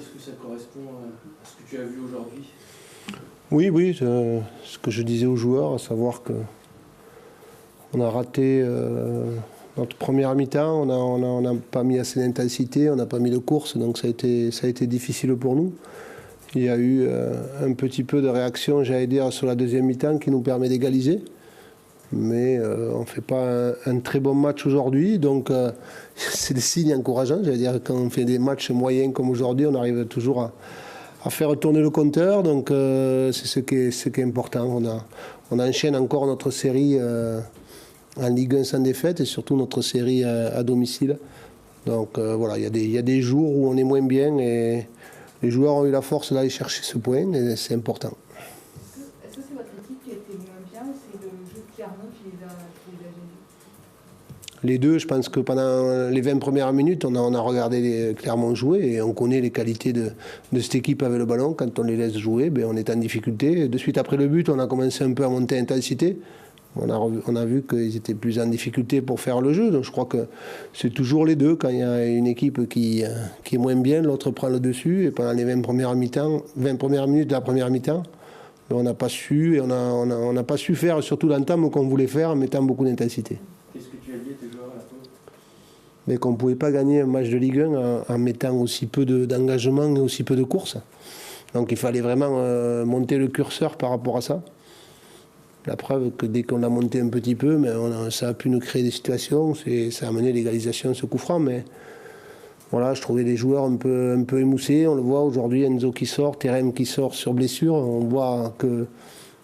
est-ce que ça correspond à ce que tu as vu aujourd'hui? Oui, ce que je disais aux joueurs, à savoir que on a raté notre première mi-temps, on n'a pas mis assez d'intensité, on n'a pas mis de course, donc ça a été difficile pour nous. Il y a eu un petit peu de réaction, j'allais dire, sur la deuxième mi-temps qui nous permet d'égaliser. Mais on ne fait pas un très bon match aujourd'hui, donc c'est des signes encourageants. J'allais dire, quand on fait des matchs moyens comme aujourd'hui, on arrive toujours à faire tourner le compteur, donc c'est ce qui est important. On enchaîne encore notre série en Ligue 1 sans défaite et surtout notre série à domicile. Donc voilà, il y a des jours où on est moins bien et les joueurs ont eu la force d'aller chercher ce point et c'est important. Est-ce que c'est votre équipe qui a été moins bien ou c'est le jeu de Clermont qui les a gênés? Les deux, je pense que pendant les 20 premières minutes, on a regardé Clermont jouer et on connaît les qualités de cette équipe avec le ballon. Quand on les laisse jouer, on est en difficulté. De suite après le but, on a commencé un peu à monter l'intensité. On a vu qu'ils étaient plus en difficulté pour faire le jeu. Donc je crois que c'est toujours les deux. Quand il y a une équipe qui est moins bien, l'autre prend le dessus. Et pendant les 20 premières minutes de la première mi-temps, on n'a pas su, et on n'a pas su faire surtout l'entame qu'on voulait faire en mettant beaucoup d'intensité. Qu'est-ce que tu as dit à tes joueurs à la pause? Mais qu'on ne pouvait pas gagner un match de Ligue 1 en mettant aussi peu d'engagement et aussi peu de courses. Donc il fallait vraiment monter le curseur par rapport à ça. La preuve que dès qu'on l'a monté un petit peu, ça a pu nous créer des situations, ça a amené l'égalisation, ce coup franc. Mais voilà, je trouvais les joueurs un peu émoussés. On le voit aujourd'hui, Enzo qui sort, Terem qui sort sur blessure. On voit que,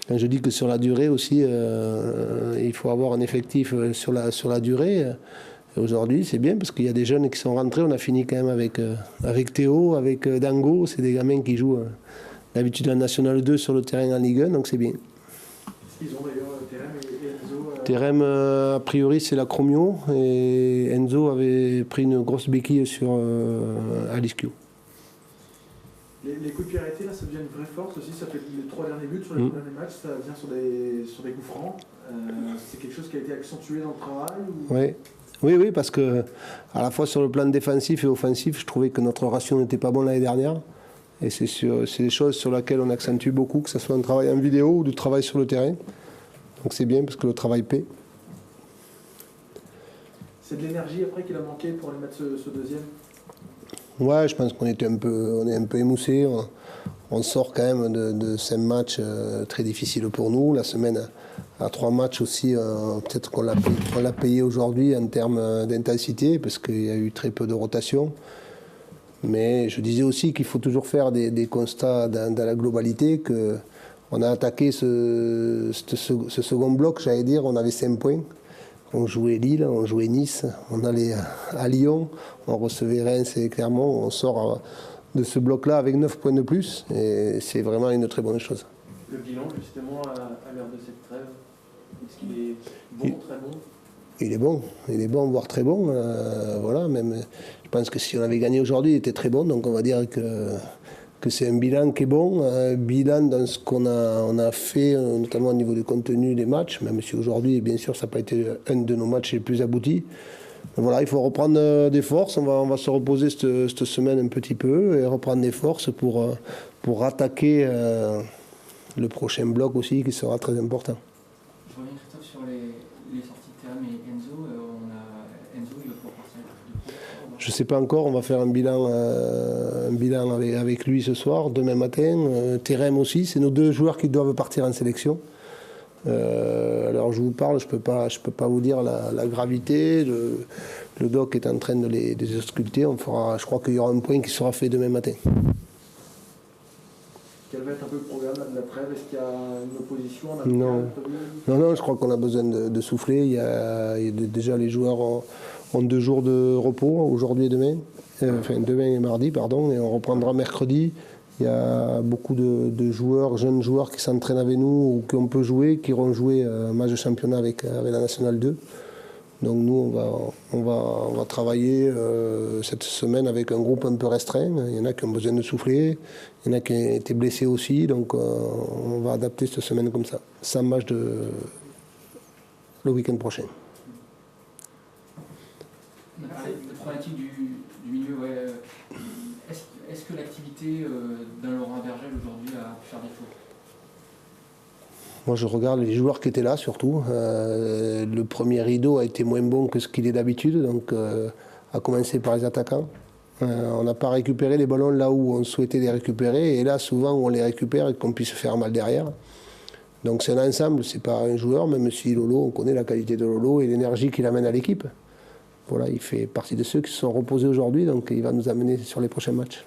quand je dis que sur la durée aussi, il faut avoir un effectif sur la durée. Et aujourd'hui, c'est bien parce qu'il y a des jeunes qui sont rentrés. On a fini quand même avec Théo, avec Dango. C'est des gamins qui jouent d'habitude en National 2 sur le terrain en Ligue 1, donc c'est bien. Ils ont d'ailleurs Terem et Enzo. Terem, a priori, c'est la Chromio et Enzo avait pris une grosse béquille à l'ischio. Les coups de pied arrêtés, là, ça devient une vraie force aussi. Ça fait les 3 derniers buts sur les 3 derniers matchs, ça vient sur des coups francs. C'est quelque chose qui a été accentué dans le travail ou... Oui, parce que à la fois sur le plan défensif et offensif, je trouvais que notre ratio n'était pas bon l'année dernière. Et c'est des choses sur lesquelles on accentue beaucoup, que ce soit un travail en vidéo ou du travail sur le terrain. Donc c'est bien parce que le travail paie. C'est de l'énergie après qu'il a manqué pour aller mettre ce deuxième? Ouais, je pense qu'on est un peu émoussé. On sort quand même de 5 matchs très difficiles pour nous. La semaine à 3 matchs aussi, peut-être qu'on l'a payé aujourd'hui en termes d'intensité parce qu'il y a eu très peu de rotation. Mais je disais aussi qu'il faut toujours faire des constats dans la globalité, qu'on a attaqué ce second bloc, j'allais dire, on avait 5 points. On jouait Lille, on jouait Nice, on allait à Lyon, on recevait Reims et Clermont, on sort de ce bloc-là avec 9 points de plus et c'est vraiment une très bonne chose. Le bilan justement à l'heure de cette trêve, est-ce qu'il est bon, très bon? Il est bon, voire très bon. Voilà, même, je pense que si on avait gagné aujourd'hui, il était très bon. Donc on va dire que c'est un bilan qui est bon. Un bilan dans ce qu'on a fait, notamment au niveau du contenu des matchs, même si aujourd'hui, bien sûr, ça n'a pas été un de nos matchs les plus aboutis. Donc voilà, il faut reprendre des forces. On va se reposer cette semaine un petit peu et reprendre des forces pour attaquer le prochain bloc aussi, qui sera très important. Je reviens, Christophe, sur les sorties de Terem et Enzo. Enzo, il va pouvoir partir avec Je ne sais pas encore, on va faire un bilan avec lui ce soir, demain matin. Terem aussi, c'est nos 2 joueurs qui doivent partir en sélection. Alors je vous parle, je peux pas vous dire la gravité. Le doc est en train de les ausculter. Je crois qu'il y aura un point qui sera fait demain matin. Quel va être un peu le programme de la trêve? Est-ce qu'il y a une opposition? Non, je crois qu'on a besoin de souffler. Déjà les joueurs ont 2 jours de repos, aujourd'hui et demain. Demain et mardi, pardon, et on reprendra mercredi. Il y a beaucoup de joueurs, jeunes joueurs qui s'entraînent avec nous ou qu'on peut jouer, qui iront jouer un match de championnat avec la Nationale 2. Donc nous, on va travailler cette semaine avec un groupe un peu restreint. Il y en a qui ont besoin de souffler, il y en a qui ont été blessés aussi. Donc on va adapter cette semaine comme ça. 100 matchs le week-end prochain. La problématique du milieu, ouais. Est-ce que l'activité d'un Laurent Bergel aujourd'hui a pu faire défaut? Moi, je regarde les joueurs qui étaient là, surtout. Le premier rideau a été moins bon que ce qu'il est d'habitude, donc à commencer par les attaquants. On n'a pas récupéré les ballons là où on souhaitait les récupérer, et là, souvent, on les récupère et qu'on puisse faire mal derrière. Donc c'est un ensemble, c'est pas un joueur, même si Lolo, on connaît la qualité de Lolo et l'énergie qu'il amène à l'équipe. Voilà, il fait partie de ceux qui se sont reposés aujourd'hui, donc il va nous amener sur les prochains matchs.